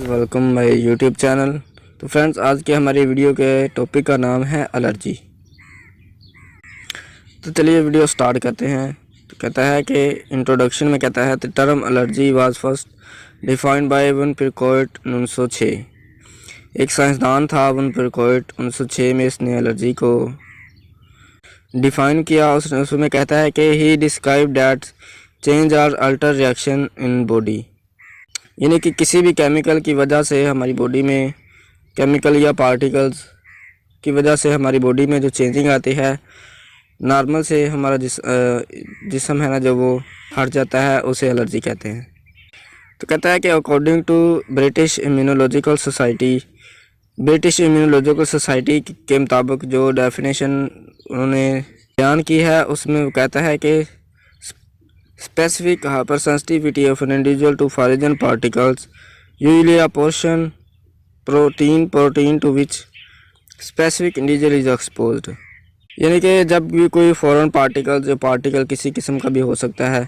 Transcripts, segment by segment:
Welcome my YouTube channel. तो friends, आज के हमारी वीडियो के टॉपिक का नाम है एलर्जी। तो चलिए वीडियो स्टार्ट करते हैं। तो कहता है कि इंट्रोडक्शन में कहता है the term allergy was first defined by von Pirquet 1906। एक साइंसदान था वन पिरकोइट, 1906 में इसने एलर्जी को डिफाइन किया। उसमें कहता है कि he describe that change or alter reaction in body, यानी कि किसी भी केमिकल की वजह से हमारी बॉडी में, केमिकल या पार्टिकल्स की वजह से हमारी बॉडी में जो चेंजिंग आती है, नॉर्मल से हमारा जिस्म है ना, जो वो हट जाता है, उसे एलर्जी कहते हैं। तो कहता है कि according to British immunological society के मुताबिक जो डेफिनेशन उन्होंने बयान की है, उसमें वो कहता है कि specific hypersensitivity of an individual to foreign particles, usually a portion protein to which specific individual is exposed। यानी कि जब भी कोई फॉरेन पार्टिकल, जो पार्टिकल किसी किस्म का भी हो सकता है,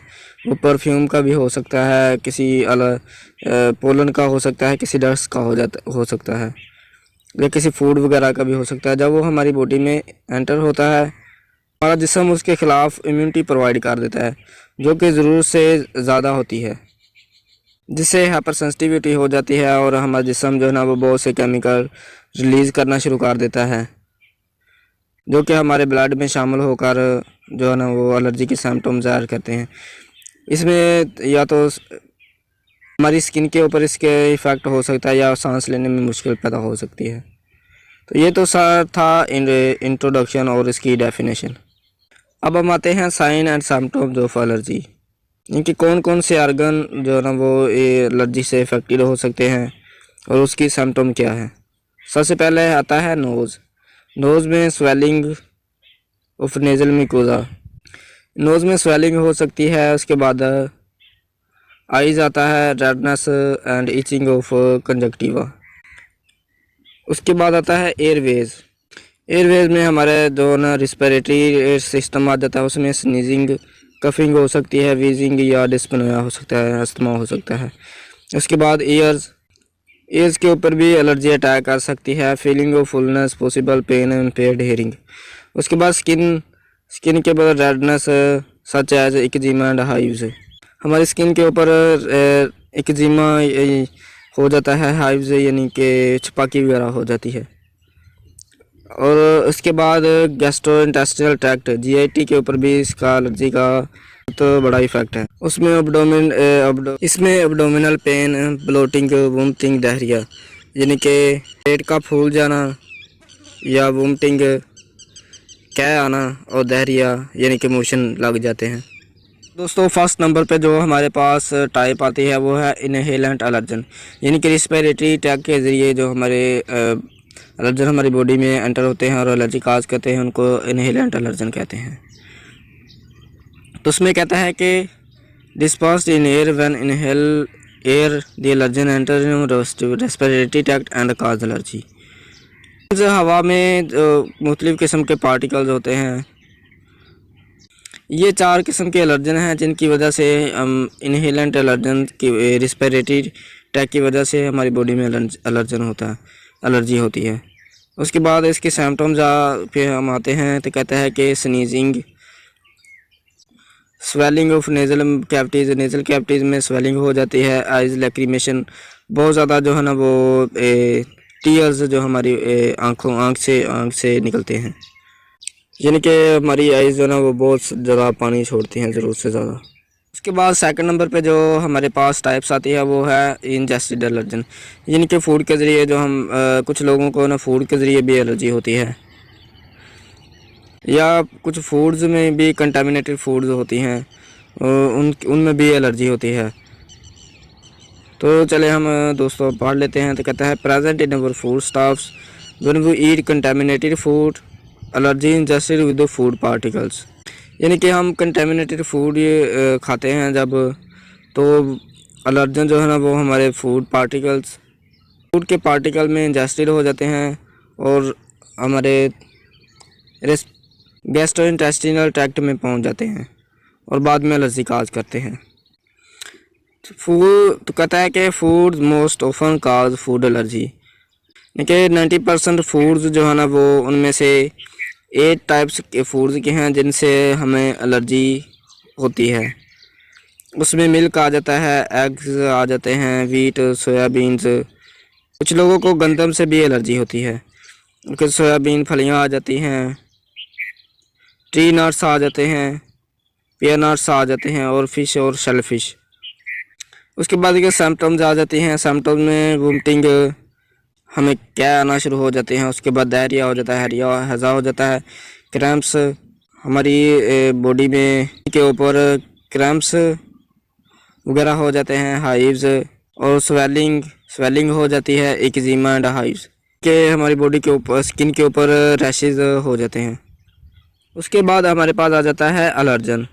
वो परफ्यूम का भी हो सकता है, किसी पोलन का हो सकता है, किसी डस्ट का हो सकता है, या किसी फूड वगैरह का भी हो सकता है। जब वो हमारी बॉडी में एंटर होता है, हमारा जिस्म उसके ख़िलाफ़ इम्यूनिटी प्रोवाइड कर देता है, जो कि ज़रूरत से ज़्यादा होती है, जिससे हाइपर सेंसिटिविटी हो जाती है और हमारा जिस्म जो है ना, वो बहुत से केमिकल रिलीज़ करना शुरू कर देता है, जो कि हमारे ब्लड में शामिल होकर जो है ना, वो एलर्जी के सिम्टम ज़ाहिर करते हैं। इसमें या तो हमारी स्किन के ऊपर इसके इफ़ेक्ट हो सकता है, या सांस लेने में मुश्किल पैदा हो सकती है। तो ये तो सर था इंट्रोडक्शन और इसकी डेफिनेशन। अब हम आते हैं sign and symptoms of allergy, इनकी कौन कौन से आर्गन जो है ना, वो एलर्जी से इफेक्टेड हो सकते हैं और उसकी सिम्टम क्या है। सबसे पहले आता है नोज़ में swelling of nasal mucosa, nose में स्वेलिंग हो सकती है। उसके बाद आइज़ आता है, redness and itching of conjunctiva. उसके बाद आता है एयरवेज में हमारे जो ना रिस्पिरेटरी सिस्टम आ जाता है, उसमें स्नीजिंग, कफिंग हो सकती है, वीजिंग या डिस्पनोया हो सकता है, अस्थमा हो सकता है। उसके बाद ईयर्स के ऊपर भी एलर्जी अटैक कर सकती है, feeling of fullness, possible pain, impaired hearing. उसके बाद स्किन के बाद redness such as eczema and hives, हमारी स्किन के ऊपर एक्जिमा हो जाता है, हाइव्स यानी कि छपाकी वगैरह हो जाती है। और उसके बाद गैस्ट्रोइंटेस्टिनल ट्रैक्ट, जीआईटी के ऊपर भी इसका एलर्जी का तो बड़ा इफेक्ट है। उसमें इसमें abdominal pain, bloating, vomiting, diarrhoea, यानी कि पेट का फूल जाना या वोमिटिंग, कै आना, और डायरिया यानी कि मोशन लग जाते हैं। दोस्तों, फर्स्ट नंबर पे जो हमारे पास टाइप आती है, वो है इनहेलेंट एलर्जन, यानी कि रिस्पिरेटरी ट्रैक्ट के ज़रिए जो हमारे एलर्जन हमारी बॉडी में एंटर होते हैं और एलर्जी काज करते हैं, उनको इनहेलेंट एलर्जन कहते हैं। तो उसमें कहता है कि dispersed in air when inhale air the allergen enter in respiratory tract and cause allergy. हवा में जो मुख्तलिफ़ किस्म के पार्टिकल्स होते हैं, ये 4 किस्म के एलर्जन हैं, जिनकी वजह से इनहेलेंट एलर्जन की रिस्पिरेटरी ट्रैक्ट की वजह से हमारी बॉडी में एलर्जी होती है। उसके बाद इसके सिम्टम्स पे हम आते हैं। तो कहता है कि sneezing, swelling of nasal cavities में स्वेलिंग हो जाती है, आइज़ लैक्रीमेशन, बहुत ज़्यादा जो है ना, वो टीयर्स जो हमारी आँख से निकलते हैं, यानी कि हमारी आइज़ जो है ना, वो बहुत ज़्यादा पानी छोड़ती हैं, ज़रूरत से ज़्यादा। उसके बाद सेकंड नंबर पे जो हमारे पास टाइप्स आती है, वो है इंजेस्टेड एलर्जन, यानी कि फूड के ज़रिए जो हम कुछ लोगों को ना फूड के ज़रिए भी एलर्जी होती है, या कुछ फूड्स में भी कंटामिनेटेड फूड्स होती हैं, उनमें भी एलर्जी होती है। तो चले हम दोस्तों पढ़ लेते हैं। तो कहता है present in our food stuffs when we eat contaminated food, allergy ingested with the food particles, यानी कि हम कंटेमिनेटेड फूड ये खाते हैं जब, तो एलर्जन जो है ना, वो हमारे फूड के पार्टिकल में इंजेस्टेड हो जाते हैं और हमारे गैस्ट्रोइंटेस्टिनल ट्रैक्ट में पहुंच जाते हैं और बाद में एलर्जी काज करते हैं। फूड तो कहता है कि फूड मोस्ट ऑफन काज फूड एलर्जी, कि 90% फूड्स जो है ना वो उनमें से 8 टाइप्स के फूड्स के हैं जिनसे हमें एलर्जी होती है। उसमें मिल्क आ जाता है, एग्स आ जाते हैं, वीट, सोयाबीन्स। कुछ लोगों को गंदम से भी एलर्जी होती है, क्योंकि सोयाबीन फलियां आ जाती हैं, ट्री नट्स आ जाते हैं, पियर नट्स आ जाते हैं, और फिश और शेल फिश। उसके बाद के सिम्टम्स आ जाती हैं। सिम्टम्स में वोमिटिंग, हमें क्या आना शुरू हो जाते हैं। उसके बाद डायरिया हो जाता है, हैज़ा हो जाता है, क्रैम्प्स हमारी बॉडी में के ऊपर क्रैम्प्स वगैरह हो जाते हैं, हाइव्स, और स्वेलिंग हो जाती है, एक्जिमा एंड हाइव्स के हमारी बॉडी के ऊपर, स्किन के ऊपर रैशेज हो जाते हैं। उसके बाद हमारे पास आ जाता है एलर्जन।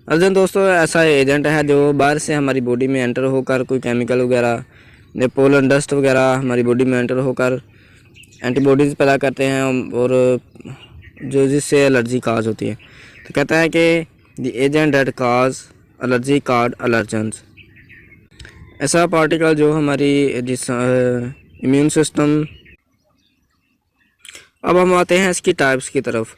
एलर्जन दोस्तों ऐसा एजेंट है जो बाहर से हमारी बॉडी में एंटर होकर कोई केमिकल वगैरह, पोलन डस्ट वगैरह हमारी बॉडी में एंटर होकर एंटीबॉडीज़ पैदा करते हैं, और जो जिससे एलर्जी काज होती है। तो कहता है कि the agent that cause allergy card allergens, ऐसा पार्टिकल जो हमारी जिस इम्यून सिस्टम। अब हम आते हैं इसकी टाइप्स की तरफ।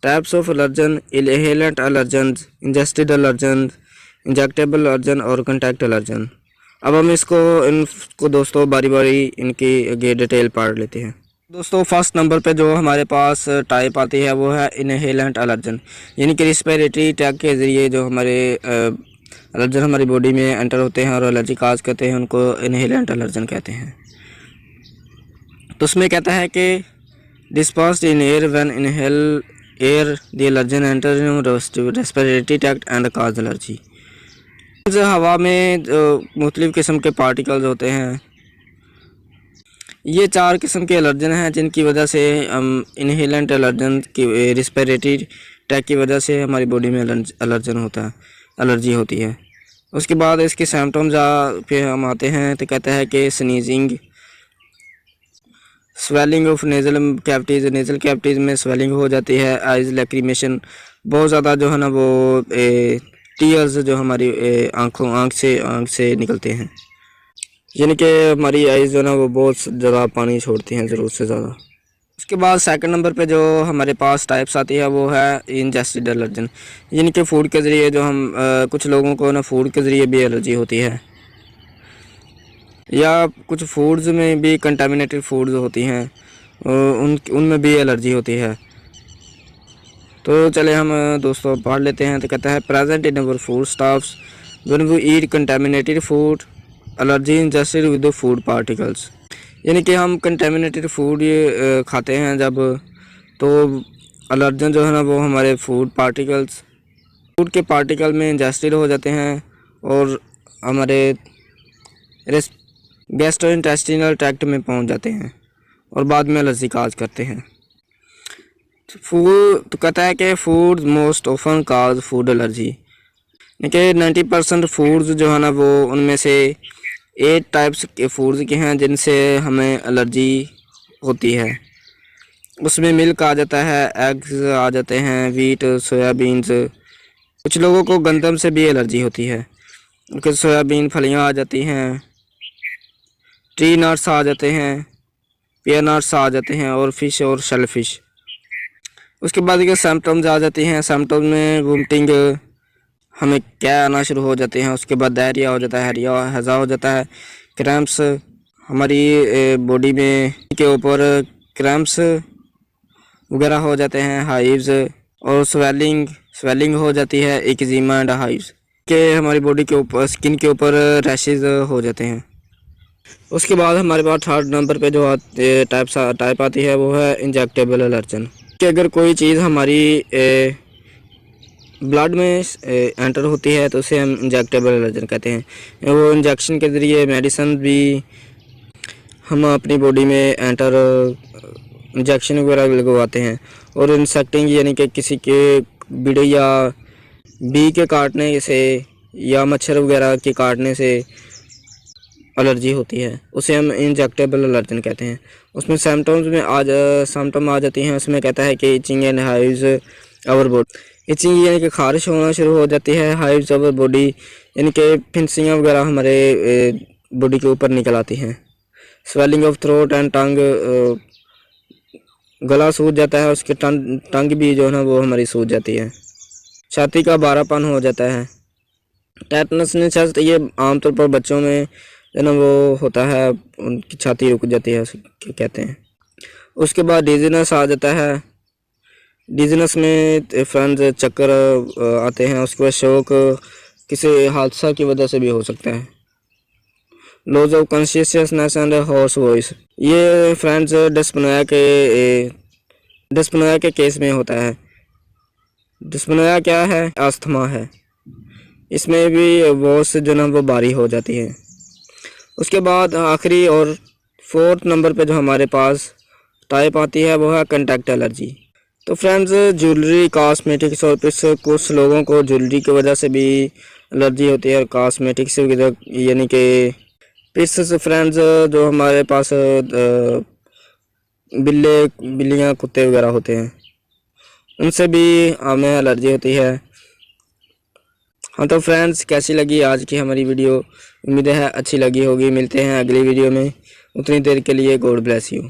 Types of allergen: inhalant allergen, ingested allergen, injectable allergen और कॉन्टैक्ट एलर्जन। अब हम इनको दोस्तों बारी बारी इनकी आगे डिटेल पढ़ लेते हैं। दोस्तों फर्स्ट नंबर पे जो हमारे पास टाइप आती है वो है इनहेलेंट एलर्जन, यानी कि रिस्पिरेटरी ट्रैक्ट के ज़रिए जो हमारे एलर्जन हमारी बॉडी में एंटर होते हैं और एलर्जी काज करते हैं, उनको इनहेलेंट एलर्जन कहते हैं। तो उसमें कहता है कि dispersed in air when inhale air the allergen enter respiratory tract and cause allergy. हवा में मुख्तलिफ़ किस्म के पार्टिकल्स होते हैं। ये 4 किस्म के एलर्जन हैं जिनकी वजह से हम इनहेलेंट एलर्जन की रिस्पिरेटरी ट्रैक्ट की वजह से हमारी बॉडी में एलर्जन होता है, एलर्जी होती है। उसके बाद इसके सिम्टम्स पे हम आते हैं। तो कहता है कि sneezing, swelling of nasal cavities, nasal cavities में स्वेलिंग हो जाती है, आइज़ लैक्रीमेशन, बहुत ज़्यादा जो है ना वो टीयर्स जो हमारी आँख से निकलते हैं, यानी कि हमारी आइज़ जो है ना वो बहुत ज़्यादा पानी छोड़ती हैं, ज़रूरत से ज़्यादा। उसके बाद सेकंड नंबर पे जो हमारे पास टाइप्स आती है वो है इंजेस्टेड एलर्जन, यानी कि फूड के ज़रिए जो हम कुछ लोगों को ना फूड के ज़रिए भी एलर्जी होती है, या कुछ फूड्स में भी कंटामिनेटेड फूड्स होती हैं, उनमें भी एलर्जी होती है। तो चले हम दोस्तों पढ़ लेते हैं। तो कहता है present in our food stuffs when we eat contaminated food, allergy ingested with the food particles, यानी कि हम कंटामिनेटेड फूड ये खाते हैं जब, तो एलर्जन जो है ना वो हमारे फूड के पार्टिकल में इंजेस्टेड हो जाते हैं और हमारे गैस्ट्रोइंटेस्टिनल ट्रैक्ट में पहुंच जाते हैं और बाद में एलर्जी काज करते हैं। फूड तो कहता है कि फूड मोस्ट ऑफन काज फूड एलर्जी, कि 90% फूड्स जो है ना वो उनमें से 8 टाइप्स के फूड्स के हैं जिनसे हमें एलर्जी होती है। उसमें मिल्क आ जाता है, एग्स आ जाते हैं, वीट, सोयाबीन्स। कुछ लोगों को गंदम से भी एलर्जी होती है, क्योंकि सोयाबीन फलियां आ जाती हैं, ट्री नट्स आ जाते हैं, पियर नट्स आ जाते हैं, और फिश और शेल फिश। उसके बाद के सिम्टम्स आ जाती हैं। सिम्टम्स में वोमिटिंग, हमें क्या आना शुरू हो जाते हैं। उसके बाद डायरिया हो जाता है, हैज़ा हो जाता है, क्रैम्प्स हमारी बॉडी में के ऊपर क्रैम्प्स वगैरह हो जाते हैं, हाइव्स, और स्वेलिंग हो जाती है, एक्जिमा एंड हाइव्स के हमारी बॉडी के ऊपर, स्किन के ऊपर रैशेज हो जाते हैं। उसके बाद हमारे पास थर्ड नंबर पे जो टाइप आती है वो है इंजेक्टेबल एलर्जन, कि अगर कोई चीज़ हमारी ब्लड में एंटर होती है तो उसे हम इंजेक्टेबल एलर्जन कहते हैं। वो इंजेक्शन के ज़रिए मेडिसिन भी हम अपनी बॉडी में एंटर इंजेक्शन वगैरह लगवाते हैं, और इंसेक्टिंग यानी कि किसी के बीड़े या बी के काटने से या मच्छर वगैरह के काटने से एलर्जी होती है, उसे हम इंजेक्टेबल एलर्जन कहते हैं। उसमें सिम्टम आ जाती हैं। उसमें कहता है कि itching and hives our body, itching यानी कि खारिश होना शुरू हो जाती है। हाइव्स ओवर बॉडी यानी कि फिंसियाँ वगैरह हमारे बॉडी के ऊपर निकल आती हैं। Swelling of throat and tongue, गला सूज जाता है, उसके टंग भी जो है ना वो हमारी सूज जाती है। छाती का बारापन हो जाता है। टेटनस चेस्ट, ये आमतौर पर बच्चों में जो ना वो होता है, उनकी छाती रुक जाती है, उसे कहते हैं। उसके बाद डिजीनेस आ जाता है। डिजीनेस में फ्रेंड्स चक्कर आते हैं। उसके बाद शोक किसी हादसा की वजह से भी हो सकता है। Loss of consciousness and horse voice, ये फ्रेंड्स डिस्पनोया के केस में होता है। डिस्पनोया क्या है? अस्थमा है। इसमें भी वॉइस जो ना वो बारी हो जाती है। उसके बाद आखिरी और 4th नंबर पे जो हमारे पास टाइप आती है वो है कंटैक्ट एलर्जी। तो फ्रेंड्स, ज्वेलरी, कॉस्मेटिक्स और पिस, कुछ लोगों को ज्वेलरी की वजह से भी एलर्जी होती है और कॉस्मेटिक्स यानी कि पिस फ्रेंड्स जो हमारे पास बिल्लियाँ, कुत्ते वगैरह होते हैं, उनसे भी हमें एलर्जी होती है। हाँ तो फ्रेंड्स, कैसी लगी आज की हमारी वीडियो? उम्मीद है अच्छी लगी होगी। मिलते हैं अगली वीडियो में। उतनी देर के लिए गॉड ब्लेस यू।